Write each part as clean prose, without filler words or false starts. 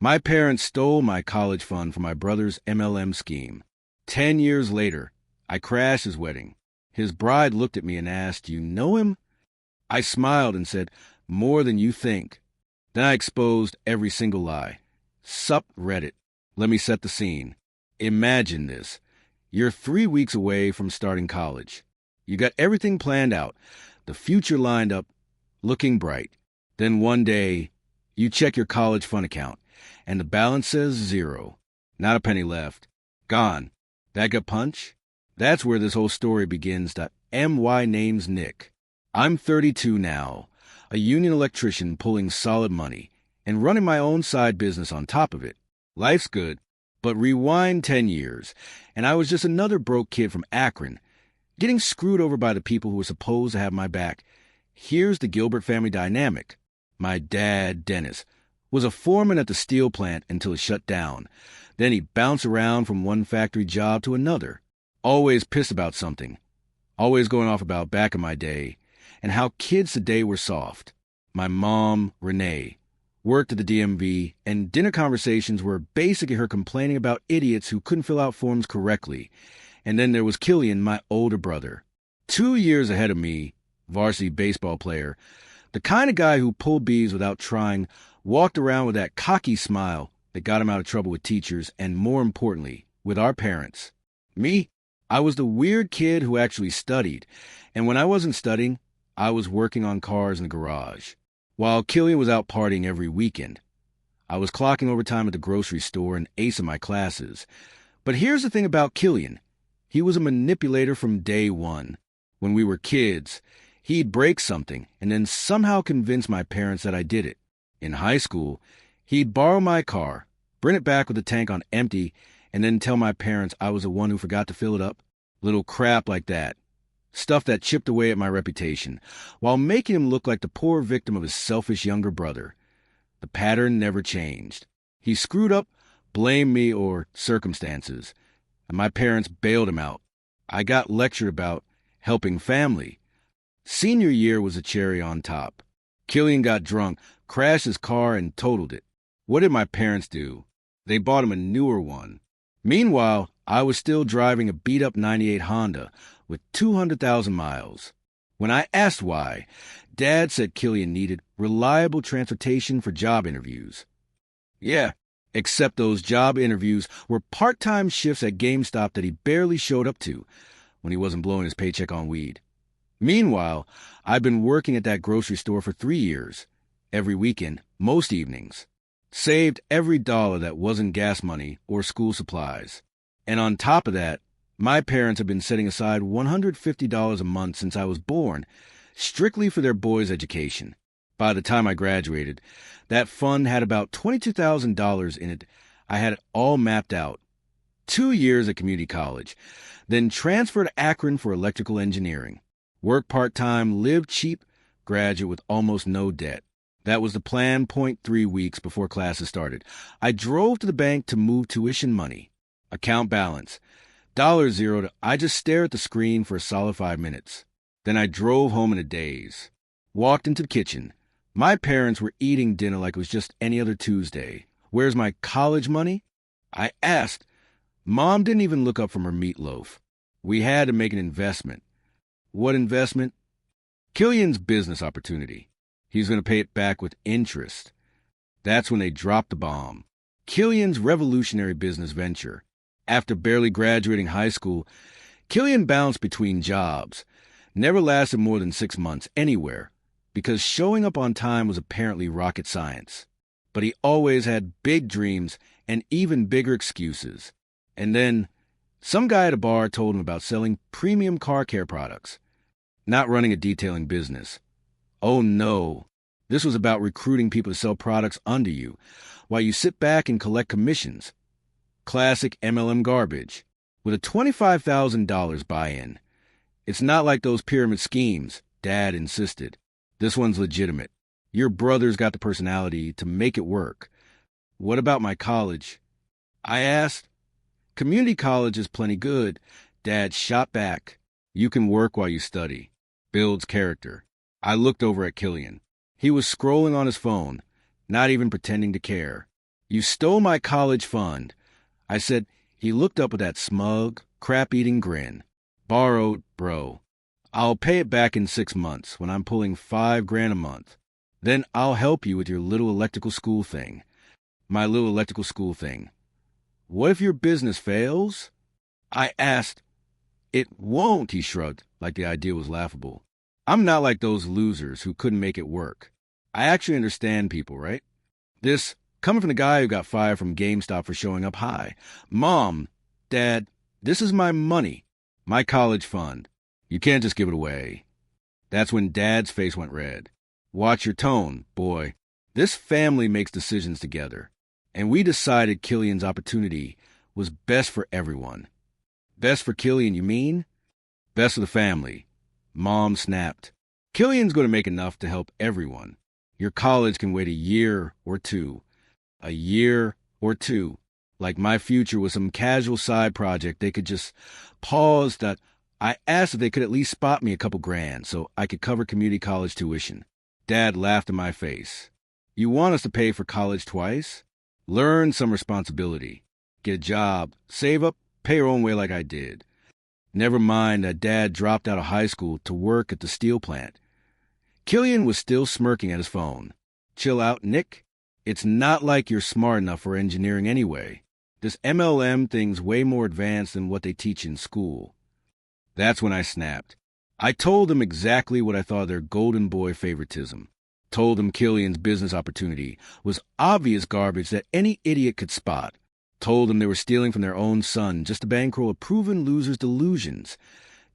My parents stole my college fund from my brother's MLM scheme. 10 years later, I crashed his wedding. His bride looked at me and asked, "You know him?" I smiled and said, "More than you think." Then I exposed every single lie. Sup read it. Let me set the scene. Imagine this. You're 3 weeks away from starting college. You got everything planned out, the future lined up, looking bright. Then one day, you check your college fund account, and the balance says 0. Not a penny left. Gone. That gut punch? That's where this whole story begins.My name's Nick. I'm 32 now, a union electrician pulling solid money, and running my own side business on top of it. Life's good, but rewind 10 years, and I was just another broke kid from Akron, getting screwed over by the people who were supposed to have my back. Here's the Gilbert family dynamic. My dad, Dennis, was a foreman at the steel plant until it shut down. Then he bounced around from one factory job to another, always pissed about something, always going off about back in my day, and how kids today were soft. My mom, Renee, worked at the DMV, and dinner conversations were basically her complaining about idiots who couldn't fill out forms correctly. And then there was Killian, my older brother. 2 years ahead of me, varsity baseball player, the kind of guy who pulled bees without trying, walked around with that cocky smile that got him out of trouble with teachers and, more importantly, with our parents. Me, I was the weird kid who actually studied, and when I wasn't studying, I was working on cars in the garage, while Killian was out partying every weekend. I was clocking overtime at the grocery store and acing my classes. But here's the thing about Killian. He was a manipulator from day one. When we were kids, he'd break something and then somehow convince my parents that I did it. In high school, he'd borrow my car, bring it back with the tank on empty, and then tell my parents I was the one who forgot to fill it up. Little crap like that. Stuff that chipped away at my reputation, while making him look like the poor victim of his selfish younger brother. The pattern never changed. He screwed up, blamed me or circumstances, and my parents bailed him out. I got lectured about helping family. Senior year was a cherry on top. Killian got drunk, crashed his car, and totaled it. What did my parents do? They bought him a newer one. Meanwhile, I was still driving a beat-up 98 Honda with 200,000 miles. When I asked why, Dad said Killian needed reliable transportation for job interviews. Yeah, except those job interviews were part-time shifts at GameStop that he barely showed up to when he wasn't blowing his paycheck on weed. Meanwhile, I'd been working at that grocery store for 3 years, every weekend, most evenings. Saved every dollar that wasn't gas money or school supplies. And on top of that, my parents had been setting aside $150 a month since I was born, strictly for their boys' education. By the time I graduated, that fund had about $22,000 in it. I had it all mapped out. 2 years at community college, then transferred to Akron for electrical engineering. Worked part-time, lived cheap, graduate with almost no debt. That was the plan. 3 weeks before classes started, I drove to the bank to move tuition money. Account balance. $0 I just stared at the screen for a solid 5 minutes. Then I drove home in a daze. Walked into the kitchen. My parents were eating dinner like it was just any other Tuesday. Where's my college money? I asked. Mom didn't even look up from her meatloaf. We had to make an investment. What investment? Killian's business opportunity. He's going to pay it back with interest. That's when they dropped the bomb. Killian's revolutionary business venture. After barely graduating high school, Killian bounced between jobs. Never lasted more than 6 months anywhere, because showing up on time was apparently rocket science. But he always had big dreams and even bigger excuses. And then, some guy at a bar told him about selling premium car care products, not running a detailing business. Oh no, this was about recruiting people to sell products under you, while you sit back and collect commissions. Classic MLM garbage, with a $25,000 buy-in. It's not like those pyramid schemes, Dad insisted. This one's legitimate. Your brother's got the personality to make it work. What about my college? I asked. Community college is plenty good. Dad shot back. You can work while you study. Builds character. I looked over at Killian. He was scrolling on his phone, not even pretending to care. You stole my college fund. I said. He looked up with that smug, crap-eating grin. Borrowed, bro. I'll pay it back in 6 months when I'm pulling $5,000 a month. Then I'll help you with your little electrical school thing. My little electrical school thing. What if your business fails? I asked. It won't, he shrugged, like the idea was laughable. I'm not like those losers who couldn't make it work. I actually understand people, right? This, coming from the guy who got fired from GameStop for showing up high. Mom, Dad, this is my money, my college fund. You can't just give it away. That's when Dad's face went red. Watch your tone, boy. This family makes decisions together. And we decided Killian's opportunity was best for everyone. Best for Killian, you mean? Best for the family. Mom snapped. Killian's going to make enough to help everyone. Your college can wait a year or two. A year or two. Like my future was some casual side project they could just pause that. I asked if they could at least spot me a couple grand so I could cover community college tuition. Dad laughed in my face. You want us to pay for college twice? Learn some responsibility. Get a job, save up, pay your own way like I did. Never mind that Dad dropped out of high school to work at the steel plant. Killian was still smirking at his phone. Chill out, Nick. It's not like you're smart enough for engineering anyway. This MLM thing's way more advanced than what they teach in school. That's when I snapped. I told them exactly what I thought of their golden boy favoritism. Told them Killian's business opportunity was obvious garbage that any idiot could spot. Told them they were stealing from their own son just to bankroll a proven loser's delusions.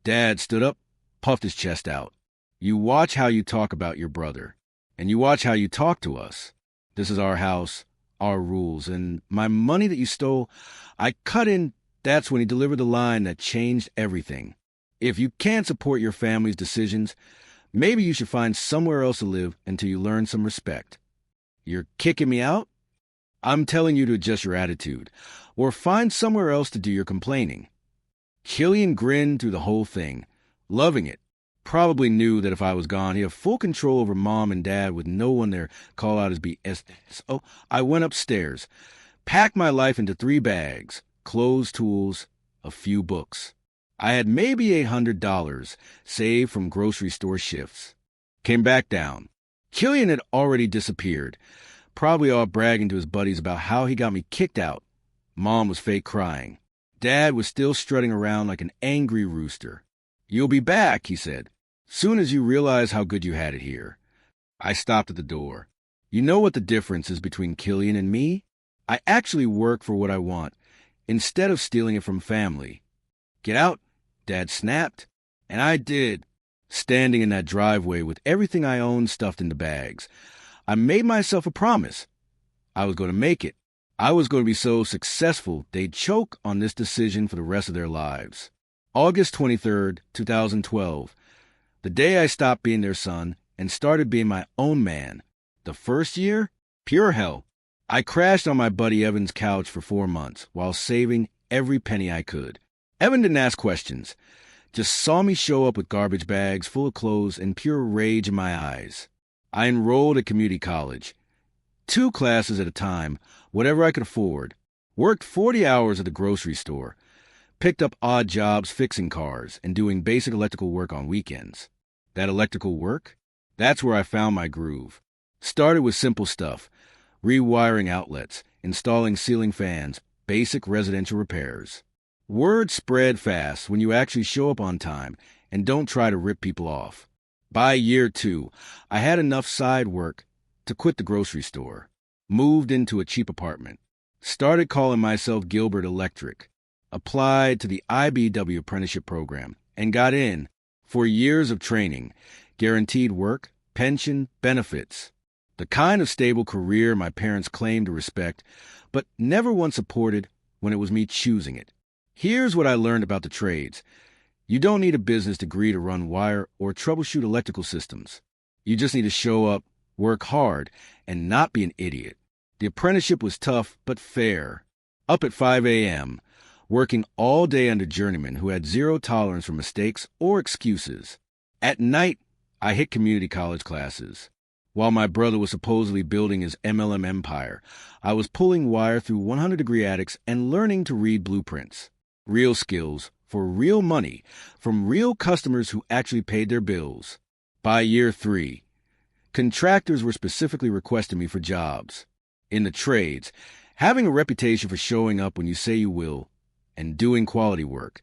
Dad stood up, puffed his chest out. You watch how you talk about your brother, and you watch how you talk to us. This is our house, our rules, and my money that you stole, I cut in. That's when he delivered the line that changed everything. If you can't support your family's decisions, maybe you should find somewhere else to live until you learn some respect. You're kicking me out? I'm telling you to adjust your attitude, or find somewhere else to do your complaining. Killian grinned through the whole thing, loving it. Probably knew that if I was gone, he'd have full control over Mom and Dad with no one there call out his BS. So I went upstairs, packed my life into 3 bags, clothes, tools, a few books. I had maybe $800 saved from grocery store shifts. Came back down. Killian had already disappeared, probably all bragging to his buddies about how he got me kicked out. Mom was fake crying. Dad was still strutting around like an angry rooster. You'll be back, he said, soon as you realize how good you had it here. I stopped at the door. You know what the difference is between Killian and me? I actually work for what I want, instead of stealing it from family. Get out, Dad snapped, and I did, standing in that driveway with everything I owned stuffed into bags. I made myself a promise. I was going to make it. I was going to be so successful they'd choke on this decision for the rest of their lives. August 23rd, 2012, the day I stopped being their son and started being my own man. The first year? Pure hell. I crashed on my buddy Evan's couch for 4 months while saving every penny I could. Evan didn't ask questions, just saw me show up with garbage bags full of clothes and pure rage in my eyes. I enrolled at community college. 2 classes at a time, whatever I could afford. Worked 40 hours at the grocery store. Picked up odd jobs fixing cars and doing basic electrical work on weekends. That electrical work? That's where I found my groove. Started with simple stuff. Rewiring outlets, installing ceiling fans, basic residential repairs. Word spread fast when you actually show up on time and don't try to rip people off. By year 2, I had enough side work to quit the grocery store. Moved into a cheap apartment. Started calling myself Gilbert Electric. Applied to the IBW apprenticeship program and got in. 4 years of training, guaranteed work, pension, benefits. The kind of stable career my parents claimed to respect, but never once supported when it was me choosing it. Here's what I learned about the trades. You don't need a business degree to run wire or troubleshoot electrical systems. You just need to show up, work hard, and not be an idiot. The apprenticeship was tough but fair. Up at 5 a.m., working all day under journeymen who had zero tolerance for mistakes or excuses. At night, I hit community college classes. While my brother was supposedly building his MLM empire, I was pulling wire through 100-degree attics and learning to read blueprints. Real skills for real money from real customers who actually paid their bills. By year 3, contractors were specifically requesting me for jobs. In the trades, having a reputation for showing up when you say you will and doing quality work,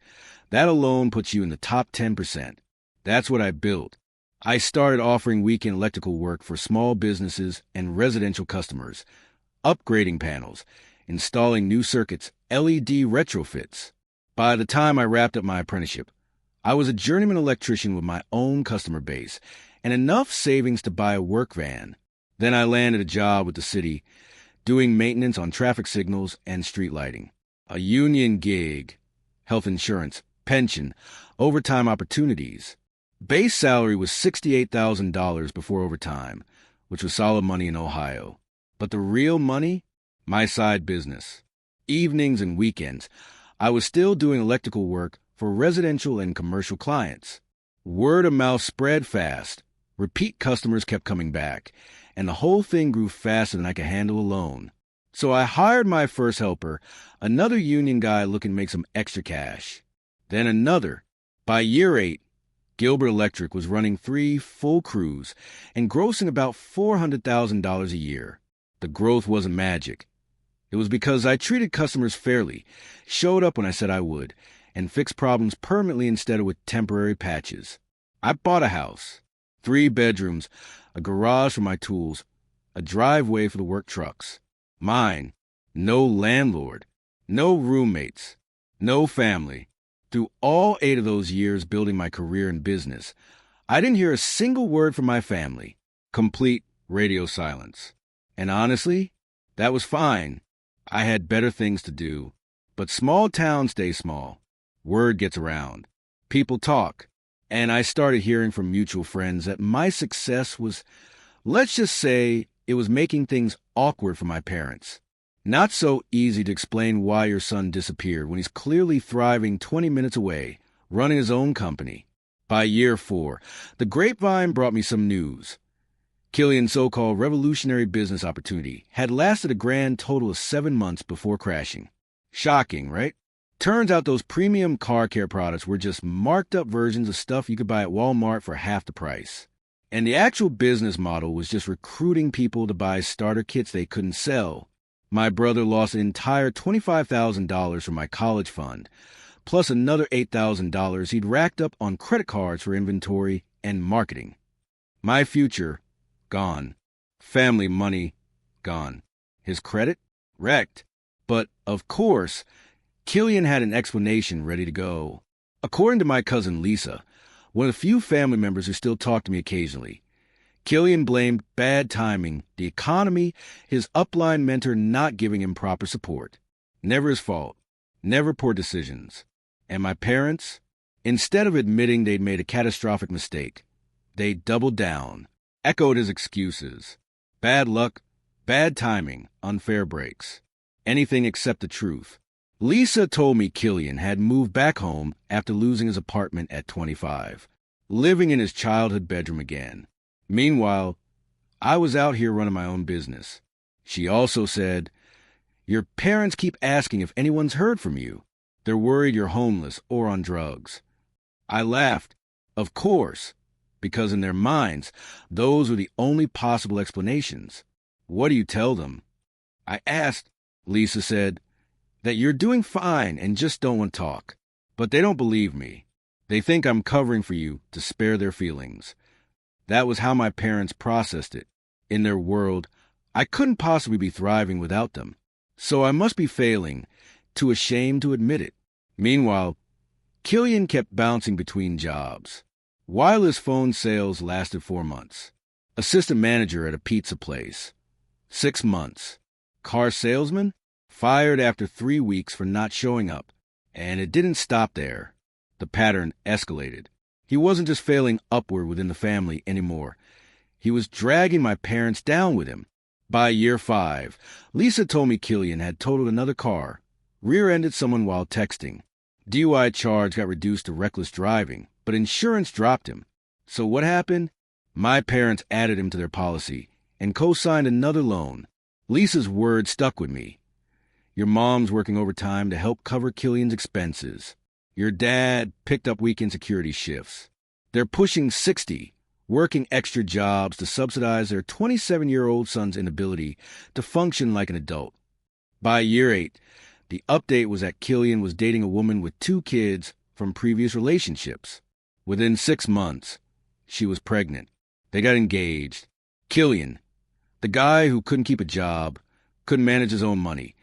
that alone puts you in the top 10%. That's what I built. I started offering weekend electrical work for small businesses and residential customers, upgrading panels, installing new circuits, LED retrofits. By the time I wrapped up my apprenticeship, I was a journeyman electrician with my own customer base and enough savings to buy a work van. Then I landed a job with the city, doing maintenance on traffic signals and street lighting. A union gig, health insurance, pension, overtime opportunities. Base salary was $68,000 before overtime, which was solid money in Ohio. But the real money? My side business. Evenings and weekends, I was still doing electrical work for residential and commercial clients. Word of mouth spread fast. Repeat customers kept coming back, and the whole thing grew faster than I could handle alone. So I hired my first helper, another union guy looking to make some extra cash. Then another. By year 8, Gilbert Electric was running 3 full crews and grossing about $400,000 a year. The growth wasn't magic. It was because I treated customers fairly, showed up when I said I would, and fixed problems permanently instead of with temporary patches. I bought a house, 3 bedrooms, a garage for my tools, a driveway for the work trucks. Mine. No landlord, no roommates, no family. Through all 8 of those years building my career in business, I didn't hear a single word from my family. Complete radio silence. And honestly, that was fine. I had better things to do. But small towns stay small. Word gets around. People talk. And I started hearing from mutual friends that my success was, let's just say, it was making things awkward for my parents. Not so easy to explain why your son disappeared when he's clearly thriving 20 minutes away, running his own company. By year 4, the grapevine brought me some news. Killian's so-called revolutionary business opportunity had lasted a grand total of 7 months before crashing. Shocking, right? Turns out those premium car care products were just marked-up versions of stuff you could buy at Walmart for half the price. And the actual business model was just recruiting people to buy starter kits they couldn't sell. My brother lost an entire $25,000 from my college fund, plus another $8,000 he'd racked up on credit cards for inventory and marketing. My future, gone. Family money, gone. His credit, wrecked. But, of course, Killian had an explanation ready to go. According to my cousin Lisa, one of the few family members who still talk to me occasionally, Killian blamed bad timing, the economy, his upline mentor not giving him proper support. Never his fault. Never poor decisions. And my parents, instead of admitting they'd made a catastrophic mistake, they doubled down, echoed his excuses. Bad luck, bad timing, unfair breaks. Anything except the truth. Lisa told me Killian had moved back home after losing his apartment at 25, living in his childhood bedroom again. Meanwhile, I was out here running my own business. She also said, "Your parents keep asking if anyone's heard from you. They're worried you're homeless or on drugs." I laughed. Of course, because in their minds, those were the only possible explanations. What do you tell them? I asked. Lisa said, that you're doing fine and just don't want to talk. But they don't believe me. They think I'm covering for you to spare their feelings. That was how my parents processed it. In their world, I couldn't possibly be thriving without them. So I must be failing, too ashamed to admit it. Meanwhile, Killian kept bouncing between jobs. Wireless phone sales lasted 4 months. Assistant manager at a pizza place. 6 months. Car salesman? Fired after 3 weeks for not showing up. And it didn't stop there. The pattern escalated. He wasn't just failing upward within the family anymore. He was dragging my parents down with him. By year 5, Lisa told me Killian had totaled another car, rear-ended someone while texting. DUI charge got reduced to reckless driving, but insurance dropped him. So what happened? My parents added him to their policy and co-signed another loan. Lisa's word stuck with me. Your mom's working overtime to help cover Killian's expenses. Your dad picked up weekend security shifts. They're pushing 60, working extra jobs to subsidize their 27-year-old son's inability to function like an adult. By year 8, the update was that Killian was dating a woman with 2 kids from previous relationships. Within 6 months, she was pregnant. They got engaged. Killian, the guy who couldn't keep a job, couldn't manage his own money,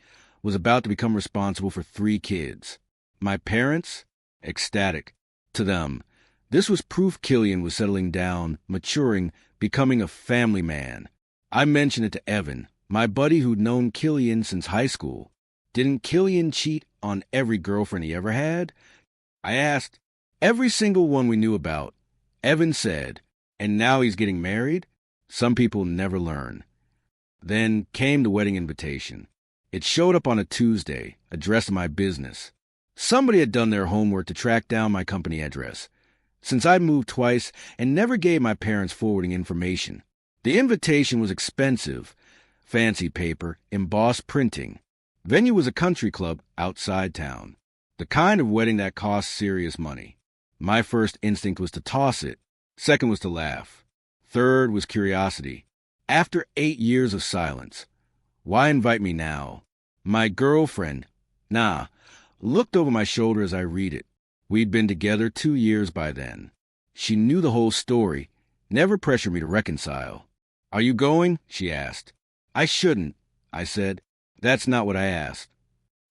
was about to become responsible for 3 kids. My parents? Ecstatic. To them, this was proof Killian was settling down, maturing, becoming a family man. I mentioned it to Evan, my buddy who'd known Killian since high school. Didn't Killian cheat on every girlfriend he ever had? I asked. Every single one we knew about. Evan said, and now he's getting married? Some people never learn. Then came the wedding invitation. It showed up on a Tuesday, addressed to my business. Somebody had done their homework to track down my company address, since I'd moved twice and never gave my parents forwarding information. The invitation was expensive, fancy paper, embossed printing. Venue was a country club outside town, the kind of wedding that costs serious money. My first instinct was to toss it. Second was to laugh. Third was curiosity. After 8 years of silence, why invite me now? My girlfriend, looked over my shoulder as I read it. We'd been together 2 years by then. She knew the whole story, never pressured me to reconcile. Are you going? She asked. I shouldn't, I said. That's not what I asked.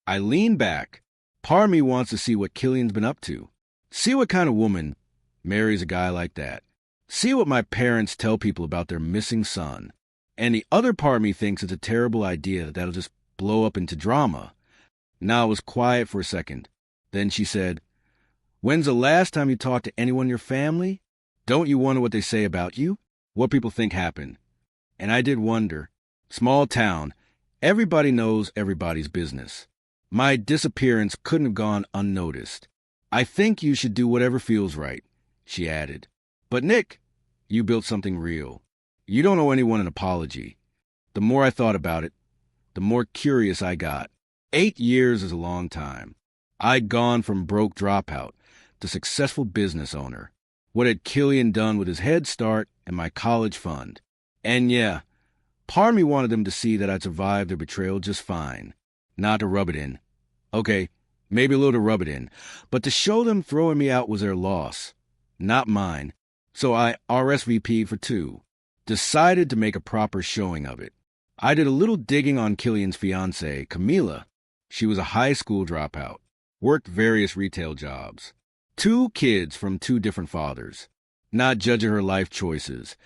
I leaned back. Part of me wants to see what Killian's been up to. See what kind of woman marries a guy like that. See what my parents tell people about their missing son. And the other part of me thinks it's a terrible idea that'll just blow up into drama. Now it was quiet for a second. Then she said, When's the last time you talked to anyone in your family? Don't you wonder what they say about you? What people think happened? And I did wonder. Small town. Everybody knows everybody's business. My disappearance couldn't have gone unnoticed. I think you should do whatever feels right, she added. But Nick, you built something real. You don't owe anyone an apology. The more I thought about it, the more curious I got. 8 years is a long time. I'd gone from broke dropout to successful business owner. What had Killian done with his head start and my college fund? And yeah, part of me wanted them to see that I'd survived their betrayal just fine. Not to rub it in. Okay, maybe a little to rub it in. But to show them throwing me out was their loss, not mine. So I RSVP'd for 2. Decided to make a proper showing of it. I did a little digging on Killian's fiancée, Camila. She was a high school dropout, worked various retail jobs. 2 kids from 2 different fathers. Not judging her life choices,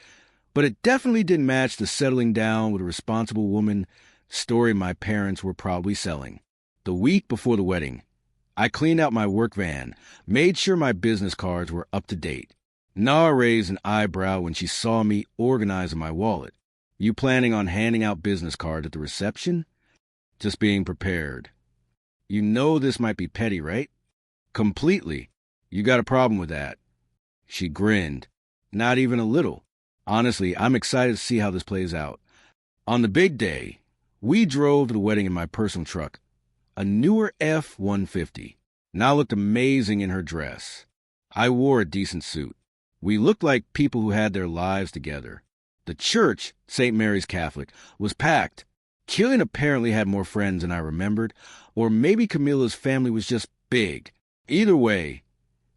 but it definitely didn't match the settling down with a responsible woman story my parents were probably selling. The week before the wedding, I cleaned out my work van, made sure my business cards were up to date. Nara raised an eyebrow when she saw me organizing my wallet. You planning on handing out business cards at the reception? Just being prepared. You know this might be petty, right? Completely. You got a problem with that? She grinned. Not even a little. Honestly, I'm excited to see how this plays out. On the big day, we drove to the wedding in my personal truck, a newer F-150. Now looked amazing in her dress. I wore a decent suit. We looked like people who had their lives together. The church, St. Mary's Catholic, was packed. Killian apparently had more friends than I remembered, or maybe Camila's family was just big. Either way,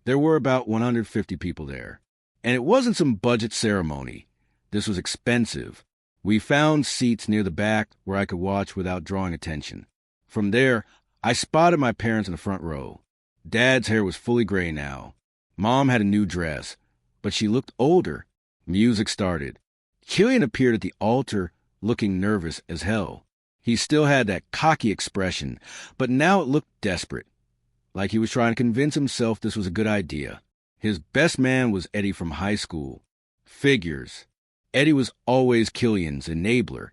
there were about 150 people there. And it wasn't some budget ceremony. This was expensive. We found seats near the back where I could watch without drawing attention. From there, I spotted my parents in the front row. Dad's hair was fully gray now. Mom had a new dress, but she looked older. Music started. Killian appeared at the altar looking nervous as hell. He still had that cocky expression, but now it looked desperate, like he was trying to convince himself this was a good idea. His best man was Eddie from high school. Figures. Eddie was always Killian's enabler,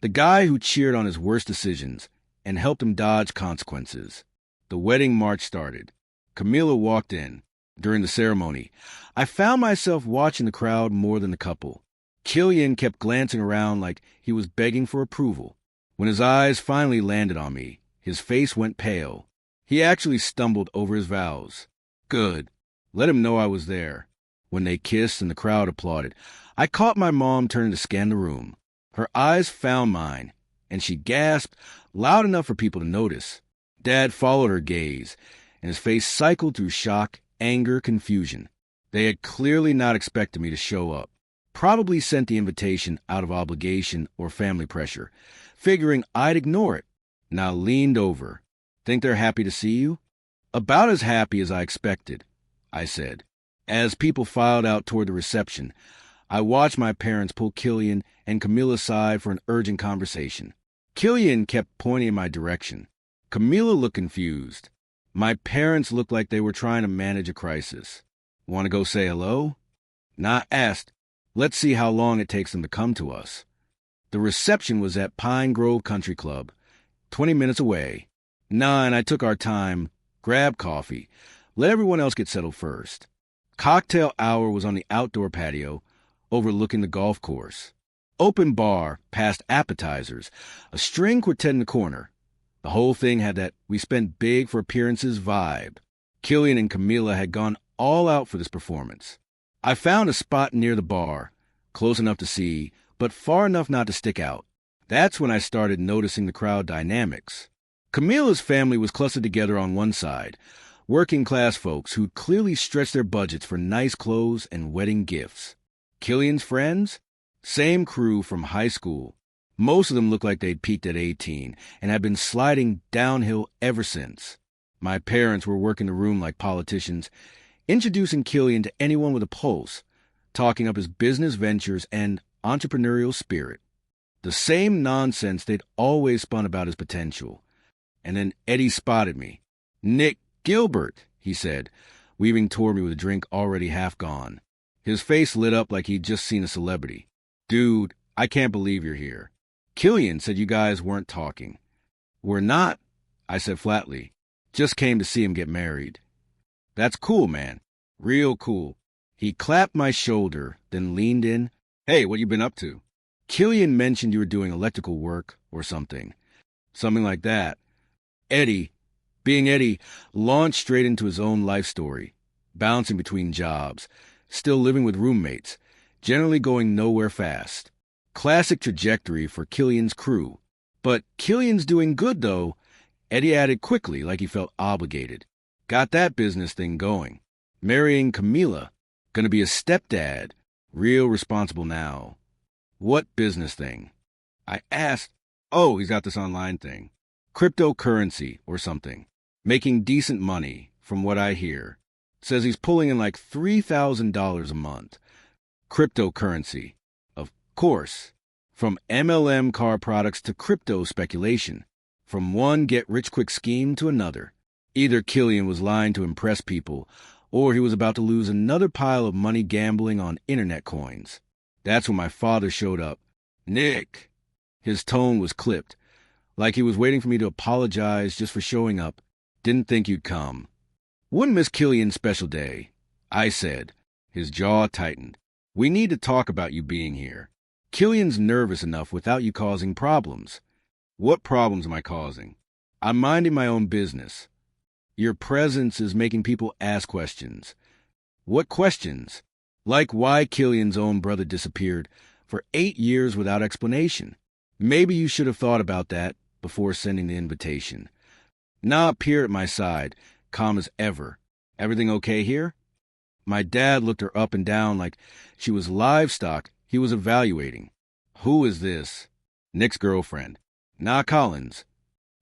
the guy who cheered on his worst decisions and helped him dodge consequences. The wedding march started. Camila walked in. During the ceremony, I found myself watching the crowd more than the couple. Killian kept glancing around like he was begging for approval. When his eyes finally landed on me, his face went pale. He actually stumbled over his vows. Good. Let him know I was there. When they kissed and the crowd applauded, I caught my mom turning to scan the room. Her eyes found mine, and she gasped loud enough for people to notice. Dad followed her gaze, and his face cycled through shock, anger, confusion. They had clearly not expected me to show up. Probably sent the invitation out of obligation or family pressure, figuring I'd ignore it. Now leaned over. Think they're happy to see you? About as happy as I expected, I said. As people filed out toward the reception, I watched my parents pull Killian and Camilla aside for an urgent conversation. Killian kept pointing in my direction. Camilla looked confused. My parents looked like they were trying to manage a crisis. Want to go say hello? Nah, asked. Let's see how long it takes them to come to us. The reception was at Pine Grove Country Club, 20 minutes away. Nah, and I took our time, grabbed coffee, let everyone else get settled first. Cocktail hour was on the outdoor patio, overlooking the golf course. Open bar, past appetizers, a string quartet in the corner. The whole thing had that we spent big for appearances vibe. Killian and Camilla had gone all out for this performance. I found a spot near the bar, close enough to see, but far enough not to stick out. That's when I started noticing the crowd dynamics. Camilla's family was clustered together on one side, working-class folks who'd clearly stretched their budgets for nice clothes and wedding gifts. Killian's friends? Same crew from high school. Most of them looked like they'd peaked at 18 and had been sliding downhill ever since. My parents were working the room like politicians, introducing Killian to anyone with a pulse, talking up his business ventures and entrepreneurial spirit. The same nonsense they'd always spun about his potential. And then Eddie spotted me. "Nick, Gilbert," he said, weaving toward me with a drink already half gone. His face lit up like he'd just seen a celebrity. "Dude, I can't believe you're here. Killian said you guys weren't talking." "We're not," I said flatly. "Just came to see him get married." "That's cool, man. Real cool." He clapped my shoulder, then leaned in. "Hey, what you been up to?" "Killian mentioned you were doing electrical work or something." Something like that. Eddie, being Eddie, launched straight into his own life story, bouncing between jobs, still living with roommates, generally going nowhere fast. Classic trajectory for Killian's crew. But Killian's doing good, though, Eddie added quickly like he felt obligated. Got that business thing going. Marrying Camilla. Gonna be a stepdad. Real responsible now. "What business thing?" I asked. "Oh, he's got this online thing. Cryptocurrency or something. Making decent money, from what I hear. Says he's pulling in like $3,000 a month. Cryptocurrency. Of course. From MLM car products to crypto speculation. From one get-rich-quick scheme to another. Either Killian was lying to impress people, or he was about to lose another pile of money gambling on internet coins. That's when my father showed up. "Nick." His tone was clipped, like he was waiting for me to apologize just for showing up. "Didn't think you'd come." "Wouldn't miss Killian's special day," I said. His jaw tightened. "We need to talk about you being here. Killian's nervous enough without you causing problems." "What problems am I causing?" "I'm minding my own business. Your presence is making people ask questions." "What questions?" "Like why Killian's own brother disappeared for 8 years without explanation. Maybe you should have thought about that before sending the invitation." Na appeared at my side, calm as ever. "Everything okay here?" My dad looked her up and down like she was livestock he was evaluating. "Who is this?" "Nick's girlfriend." "Na Collins."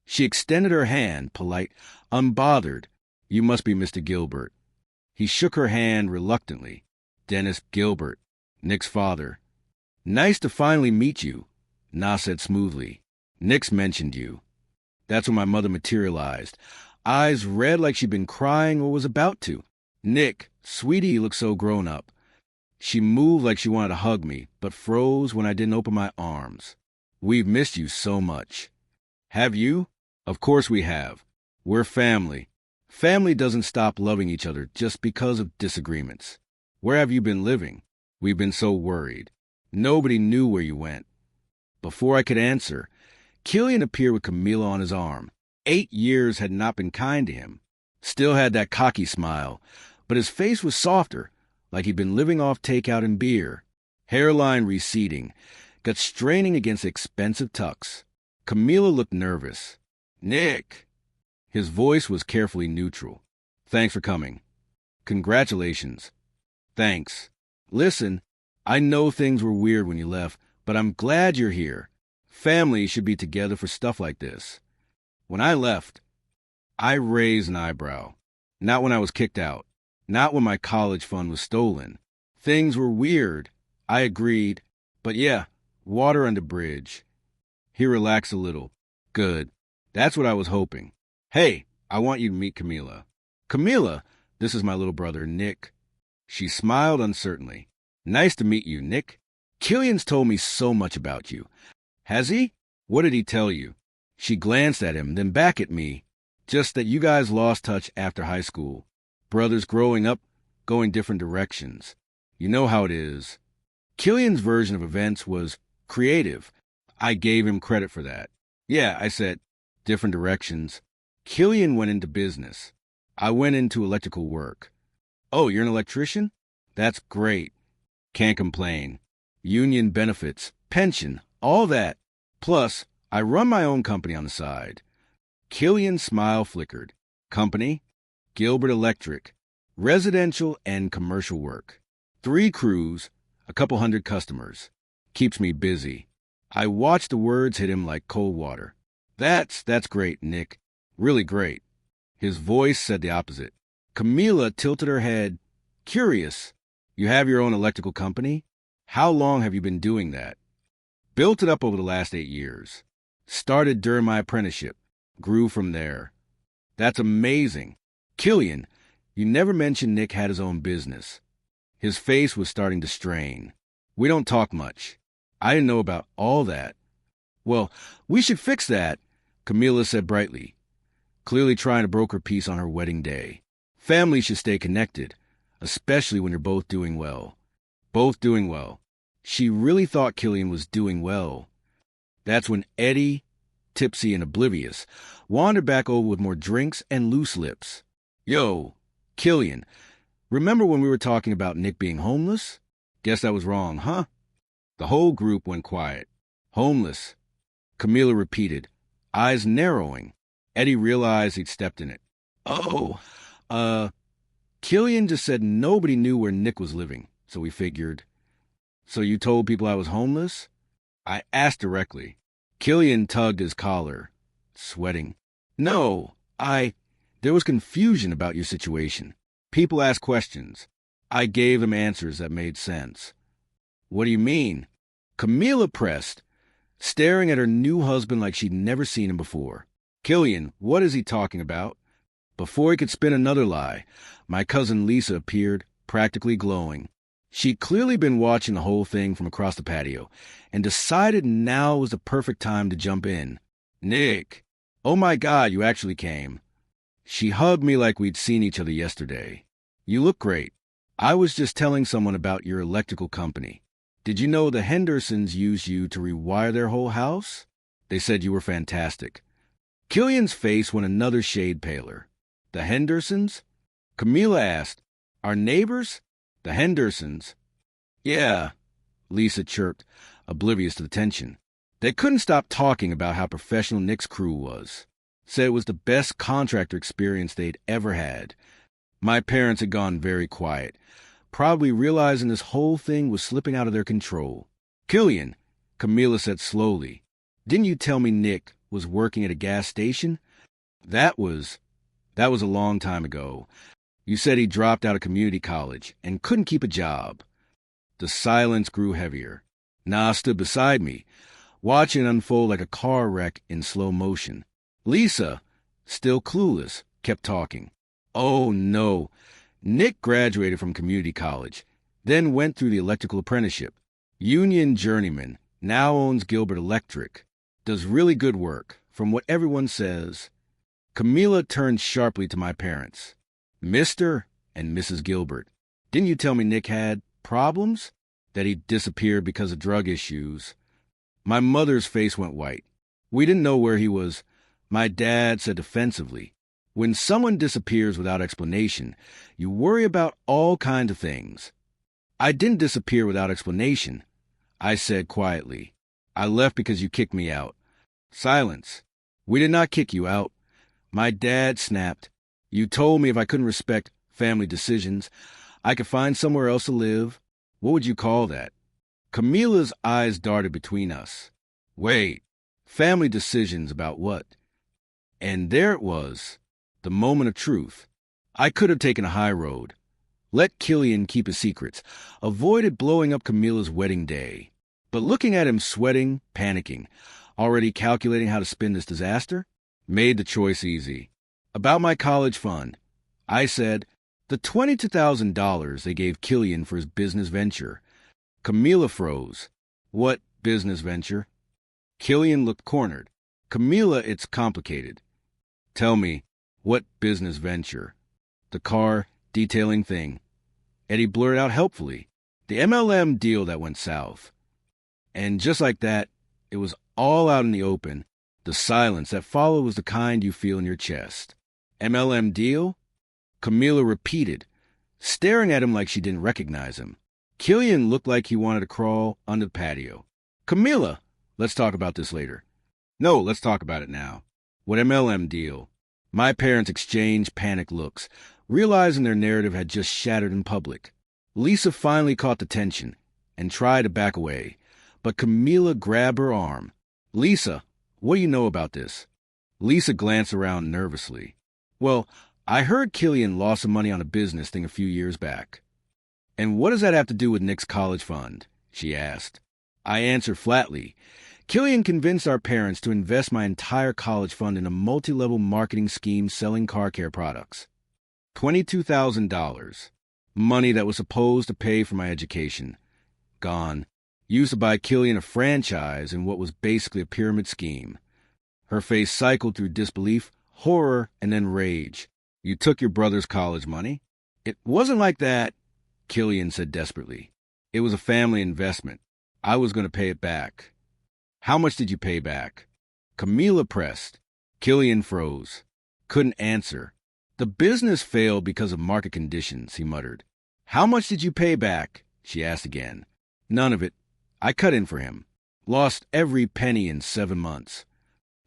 She extended her hand, polite, unbothered. "You must be Mr. Gilbert." He shook her hand reluctantly. "Dennis Gilbert, Nick's father." "Nice to finally meet you," Na said smoothly. "Nick's mentioned you." That's when my mother materialized, eyes red like she'd been crying or was about to. "Nick, sweetie, you look so grown up." She moved like she wanted to hug me, but froze when I didn't open my arms. "We've missed you so much." "Have you?" "Of course we have. We're family. Family doesn't stop loving each other just because of disagreements. Where have you been living? We've been so worried. Nobody knew where you went. Before I could answer, Killian appeared with Camila on his arm. 8 years had not been kind to him. Still had that cocky smile, but his face was softer, like he'd been living off takeout and beer. Hairline receding, gut straining against expensive tucks. Camila looked nervous. Nick! His voice was carefully neutral. Thanks for coming. Congratulations. Thanks. Listen, I know things were weird when you left, but I'm glad you're here. Families should be together for stuff like this. When I left, I raised an eyebrow. Not when I was kicked out. Not when my college fund was stolen. Things were weird. I agreed. But yeah, water under bridge. He relaxed a little. Good. That's what I was hoping. Hey, I want you to meet Camila. Camila, this is my little brother, Nick. She smiled uncertainly. Nice to meet you, Nick. Killian's told me so much about you. Has he? What did he tell you? She glanced at him, then back at me. Just that you guys lost touch after high school. Brothers growing up, going different directions. You know how it is. Killian's version of events was creative. I gave him credit for that. Yeah, I said, different directions. Killian went into business. I went into electrical work. Oh, you're an electrician? That's great. Can't complain. Union benefits, pension, all that. Plus, I run my own company on the side. Killian's smile flickered. Company? Gilbert Electric. Residential and commercial work. 3 crews, a couple hundred customers. Keeps me busy. I watched the words hit him like cold water. That's great, Nick. Really great. His voice said the opposite. Camila tilted her head. Curious. You have your own electrical company? How long have you been doing that? Built it up over the last 8 years. Started during my apprenticeship. Grew from there. That's amazing. Killian, you never mentioned Nick had his own business. His face was starting to strain. We don't talk much. I didn't know about all that. Well, we should fix that, Camila said brightly, clearly trying to broker peace on her wedding day. Families should stay connected, especially when you're both doing well. Both doing well. She really thought Killian was doing well. That's when Eddie, tipsy and oblivious, wandered back over with more drinks and loose lips. Yo, Killian, remember when we were talking about Nick being homeless? Guess that was wrong, huh? The whole group went quiet. Homeless. Camila repeated, eyes narrowing. Eddie realized he'd stepped in it. Oh, Killian just said nobody knew where Nick was living, so we figured. So you told people I was homeless? I asked directly. Killian tugged his collar, sweating. No, there was confusion about your situation. People asked questions. I gave them answers that made sense. What do you mean? Camila pressed, staring at her new husband like she'd never seen him before. Killian, what is he talking about? Before he could spin another lie, my cousin Lisa appeared, practically glowing. She'd clearly been watching the whole thing from across the patio and decided now was the perfect time to jump in. Nick, oh my God, you actually came. She hugged me like we'd seen each other yesterday. You look great. I was just telling someone about your electrical company. Did you know the Hendersons used you to rewire their whole house? They said you were fantastic. Killian's face went another shade paler. The Hendersons? Camila asked, our neighbors? The Hendersons? Yeah, Lisa chirped, oblivious to the tension. They couldn't stop talking about how professional Nick's crew was. Said it was the best contractor experience they'd ever had. My parents had gone very quiet, probably realizing this whole thing was slipping out of their control. Killian, Camila said slowly, didn't you tell me Nick was working at a gas station? That was a long time ago. You said he dropped out of community college and couldn't keep a job. The silence grew heavier. Na stood beside me, watching it unfold like a car wreck in slow motion. Lisa, still clueless, kept talking. Oh, no. Nick graduated from community college, then went through the electrical apprenticeship. Union journeyman, now owns Gilbert Electric. Does really good work, from what everyone says. Camila turned sharply to my parents. Mr. and Mrs. Gilbert, didn't you tell me Nick had problems? That he disappeared because of drug issues? My mother's face went white. We didn't know where he was. My dad said defensively, when someone disappears without explanation, you worry about all kinds of things. I didn't disappear without explanation, I said quietly. I left because you kicked me out. Silence. We did not kick you out. My dad snapped. You told me if I couldn't respect family decisions, I could find somewhere else to live. What would you call that? Camila's eyes darted between us. Wait, family decisions about what? And there it was, the moment of truth. I could have taken a high road. Let Killian keep his secrets. Avoided blowing up Camila's wedding day. But looking at him sweating, panicking, already calculating how to spin this disaster, made the choice easy. About my college fund, I said, the $22,000 they gave Killian for his business venture. Camila froze. What business venture? Killian looked cornered. Camila, it's complicated. Tell me, what business venture? The car detailing thing. Eddie blurted out helpfully. The MLM deal that went south. And just like that, it was all out in the open. The silence that followed was the kind you feel in your chest. MLM deal? Camila repeated, staring at him like she didn't recognize him. Killian looked like he wanted to crawl under the patio. Camila, let's talk about this later. No, let's talk about it now. What MLM deal? My parents exchanged panicked looks, realizing their narrative had just shattered in public. Lisa finally caught the tension and tried to back away, but Camila grabbed her arm. Lisa, what do you know about this? Lisa glanced around nervously. Well, I heard Killian lost some money on a business thing a few years back. And what does that have to do with Nick's college fund? She asked. I answered flatly. Killian convinced our parents to invest my entire college fund in a multi-level marketing scheme selling car care products. $22,000. Money that was supposed to pay for my education. Gone. Used to buy Killian a franchise in what was basically a pyramid scheme. Her face cycled through disbelief, horror, and then rage. You took your brother's college money? It wasn't like that, Killian said desperately. It was a family investment. I was going to pay it back. How much did you pay back? Camila pressed. Killian froze. Couldn't answer. The business failed because of market conditions, he muttered. How much did you pay back? She asked again. None of it. I cut in for him. Lost every penny in 7 months.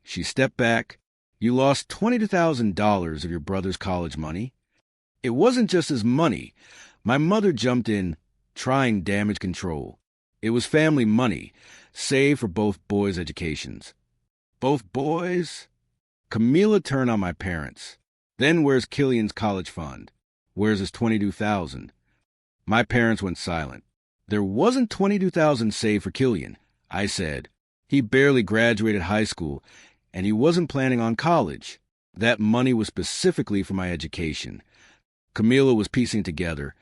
She stepped back. You lost $22,000 of your brother's college money. It wasn't just his money. My mother jumped in, trying damage control. It was family money, saved for both boys' educations. Both boys? Camila turned on my parents. Then where's Killian's college fund? Where's his $22,000? My parents went silent. There wasn't $22,000 saved for Killian, I said. He barely graduated high school, and he wasn't planning on college. That money was specifically for my education. Camila was piecing together,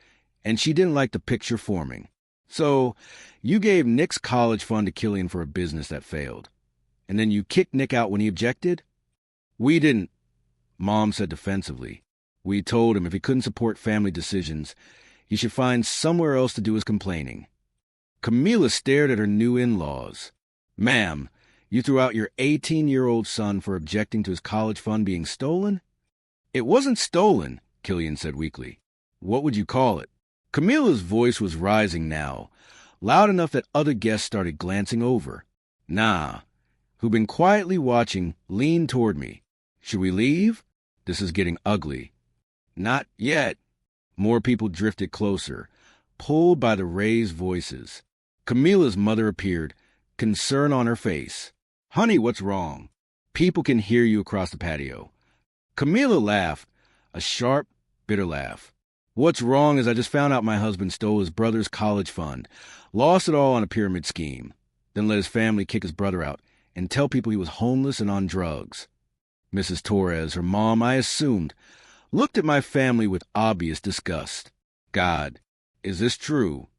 and she didn't like the picture forming. So, you gave Nick's college fund to Killian for a business that failed. And then you kicked Nick out when he objected? We didn't, Mom said defensively. We told him if he couldn't support family decisions, he should find somewhere else to do his complaining. Camila stared at her new in-laws. Ma'am, you threw out your 18-year-old son for objecting to his college fund being stolen? It wasn't stolen, Killian said weakly. What would you call it? Camila's voice was rising now, loud enough that other guests started glancing over. Nah, who'd been quietly watching, leaned toward me. Should we leave? This is getting ugly. Not yet. More people drifted closer, pulled by the raised voices. Camila's mother appeared, concern on her face. Honey, what's wrong? People can hear you across the patio. Camila laughed, a sharp, bitter laugh. What's wrong is I just found out my husband stole his brother's college fund, lost it all on a pyramid scheme, then let his family kick his brother out and tell people he was homeless and on drugs. Mrs. Torres, her mom, I assumed, looked at my family with obvious disgust. God, is this true?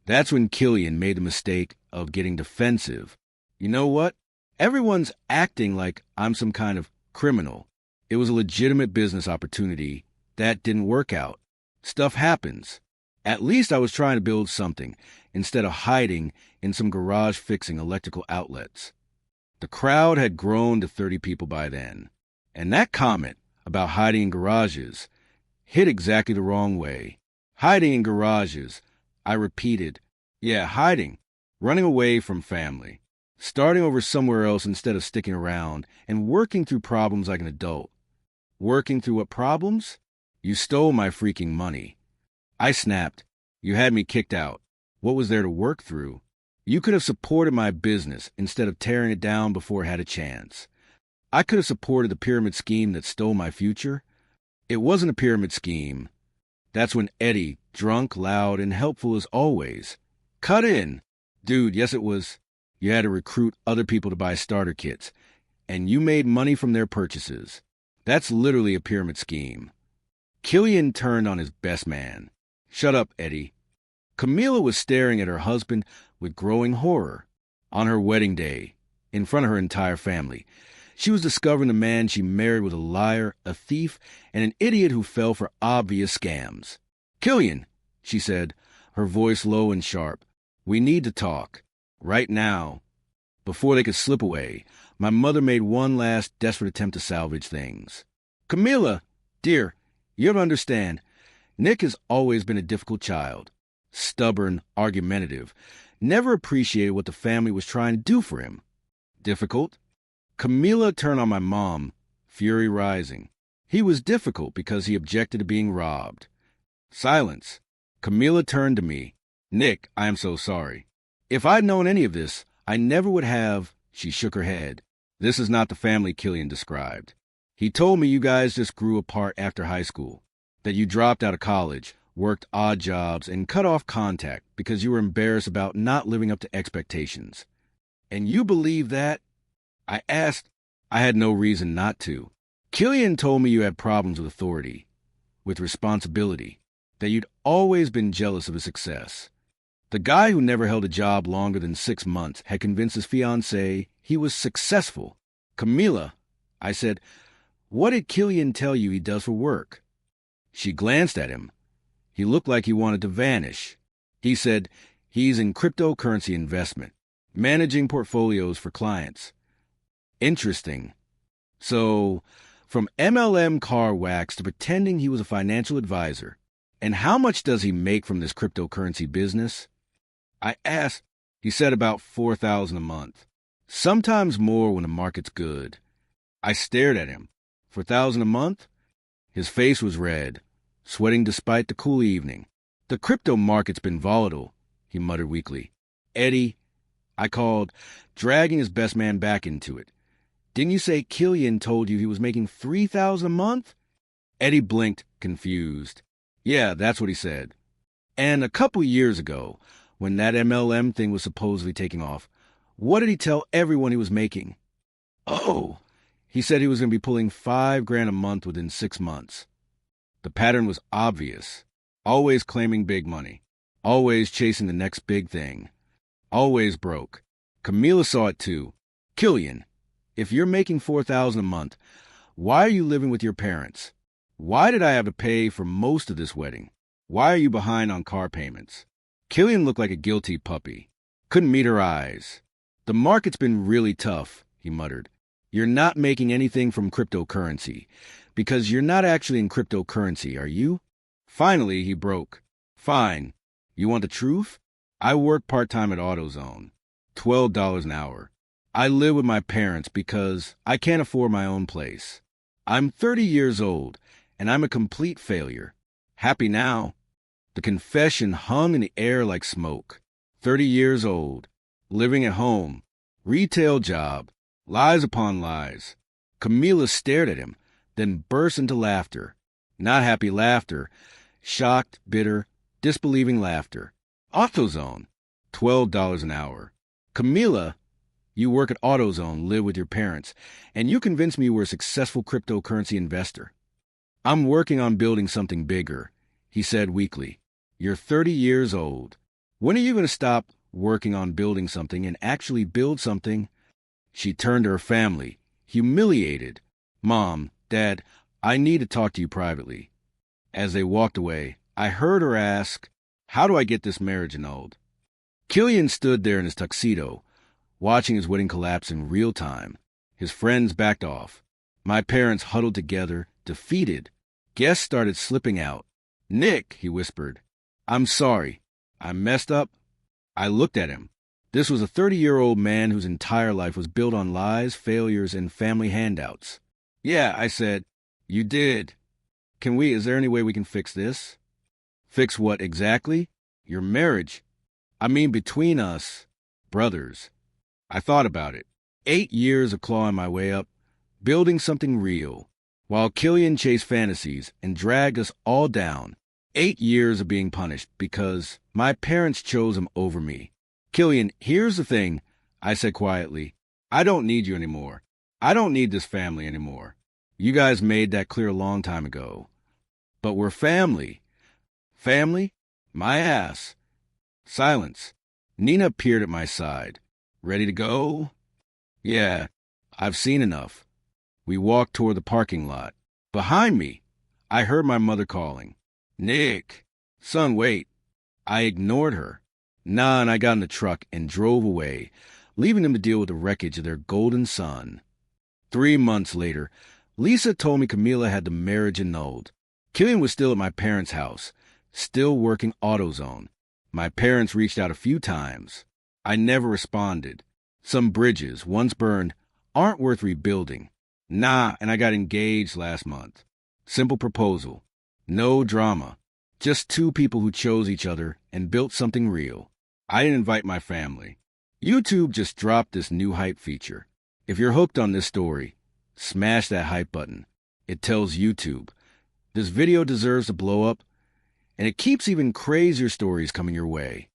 That's when Killian made the mistake of getting defensive. You know what? Everyone's acting like I'm some kind of criminal. It was a legitimate business opportunity. That didn't work out. Stuff happens. At least I was trying to build something, instead of hiding in some garage fixing electrical outlets. The crowd had grown to 30 people by then. And that comment about hiding in garages hit exactly the wrong way. Hiding in garages. I repeated. Yeah, hiding. Running away from family. Starting over somewhere else instead of sticking around and working through problems like an adult. Working through what problems? You stole my freaking money. I snapped. You had me kicked out. What was there to work through? You could have supported my business instead of tearing it down before it had a chance. I could have supported the pyramid scheme that stole my future. It wasn't a pyramid scheme. That's when Eddie, drunk, loud, and helpful as always, cut in. Dude, yes it was. You had to recruit other people to buy starter kits, and you made money from their purchases. That's literally a pyramid scheme. Killian turned on his best man. Shut up, Eddie. Camila was staring at her husband with growing horror. On her wedding day, in front of her entire family, she was discovering the man she married was a liar, a thief, and an idiot who fell for obvious scams. Killian, she said, her voice low and sharp, we need to talk. Right now. Before they could slip away, my mother made one last desperate attempt to salvage things. Camila, dear, you have to understand, Nick has always been a difficult child. Stubborn, argumentative, never appreciated what the family was trying to do for him. Difficult? Camila turned on my mom, fury rising. He was difficult because he objected to being robbed. Silence. Camila turned to me. Nick, I am so sorry. If I'd known any of this, I never would have. She shook her head. This is not the family Killian described. He told me you guys just grew apart after high school, that you dropped out of college, worked odd jobs, and cut off contact because you were embarrassed about not living up to expectations. And you believe that? I asked. I had no reason not to. Killian told me you had problems with authority, with responsibility, that you'd always been jealous of his success. The guy who never held a job longer than 6 months had convinced his fiancée he was successful. Camila, I said, what did Killian tell you he does for work? She glanced at him. He looked like he wanted to vanish. He said he's in cryptocurrency investment, managing portfolios for clients. Interesting. So, from MLM car wax to pretending he was a financial advisor. And how much does he make from this cryptocurrency business? I asked. He said about $4,000 a month. Sometimes more when the market's good. I stared at him. $4,000 a month? His face was red, sweating despite the cool evening. The crypto market's been volatile, he muttered weakly. Eddie, I called, dragging his best man back into it. Didn't you say Killian told you he was making $3,000 a month? Eddie blinked, confused. Yeah, that's what he said. And a couple years ago, when that MLM thing was supposedly taking off, what did he tell everyone he was making? Oh, he said he was going to be pulling $5,000 a month within 6 months. The pattern was obvious. Always claiming big money. Always chasing the next big thing. Always broke. Camila saw it too. Killian, if you're making $4,000 a month, why are you living with your parents? Why did I have to pay for most of this wedding? Why are you behind on car payments? Killian looked like a guilty puppy. Couldn't meet her eyes. The market's been really tough, he muttered. You're not making anything from cryptocurrency, because you're not actually in cryptocurrency, are you? Finally, he broke. Fine. You want the truth? I work part-time at AutoZone. $12 an hour. I live with my parents because I can't afford my own place. I'm 30 years old, and I'm a complete failure. Happy now. The confession hung in the air like smoke. 30 years old. Living at home. Retail job. Lies upon lies. Camila stared at him, then burst into laughter. Not happy laughter. Shocked, bitter, disbelieving laughter. AutoZone. $12 an hour. Camila, you work at AutoZone, live with your parents, and you convinced me you were a successful cryptocurrency investor. I'm working on building something bigger, he said weakly. You're 30 years old. When are you going to stop working on building something and actually build something? She turned to her family, humiliated. Mom, Dad, I need to talk to you privately. As they walked away, I heard her ask, how do I get this marriage annulled? Killian stood there in his tuxedo, watching his wedding collapse in real time. His friends backed off. My parents huddled together, defeated. Guests started slipping out. Nick, he whispered, I'm sorry. I messed up. I looked at him. This was a 30-year-old man whose entire life was built on lies, failures, and family handouts. Yeah, I said. You did. Is there any way we can fix this? Fix what exactly? Your marriage. I mean, between us, brothers. I thought about it. 8 years of clawing my way up, building something real, while Killian chased fantasies and dragged us all down. 8 years of being punished because my parents chose him over me. Killian, here's the thing, I said quietly. I don't need you anymore. I don't need this family anymore. You guys made that clear a long time ago. But we're family. Family? My ass. Silence. Nina appeared at my side. Ready to go? Yeah, I've seen enough. We walked toward the parking lot. Behind me, I heard my mother calling. Nick. Son, wait. I ignored her. Nah, and I got in the truck and drove away, leaving them to deal with the wreckage of their golden son. 3 months later, Lisa told me Camila had the marriage annulled. Killian was still at my parents' house, still working AutoZone. My parents reached out a few times. I never responded. Some bridges, once burned, aren't worth rebuilding. Nah, and I got engaged last month. Simple proposal. No drama. Just 2 people who chose each other and built something real. I didn't invite my family. YouTube just dropped this new hype feature. If you're hooked on this story, smash that hype button. It tells YouTube, this video deserves to blow up, and it keeps even crazier stories coming your way.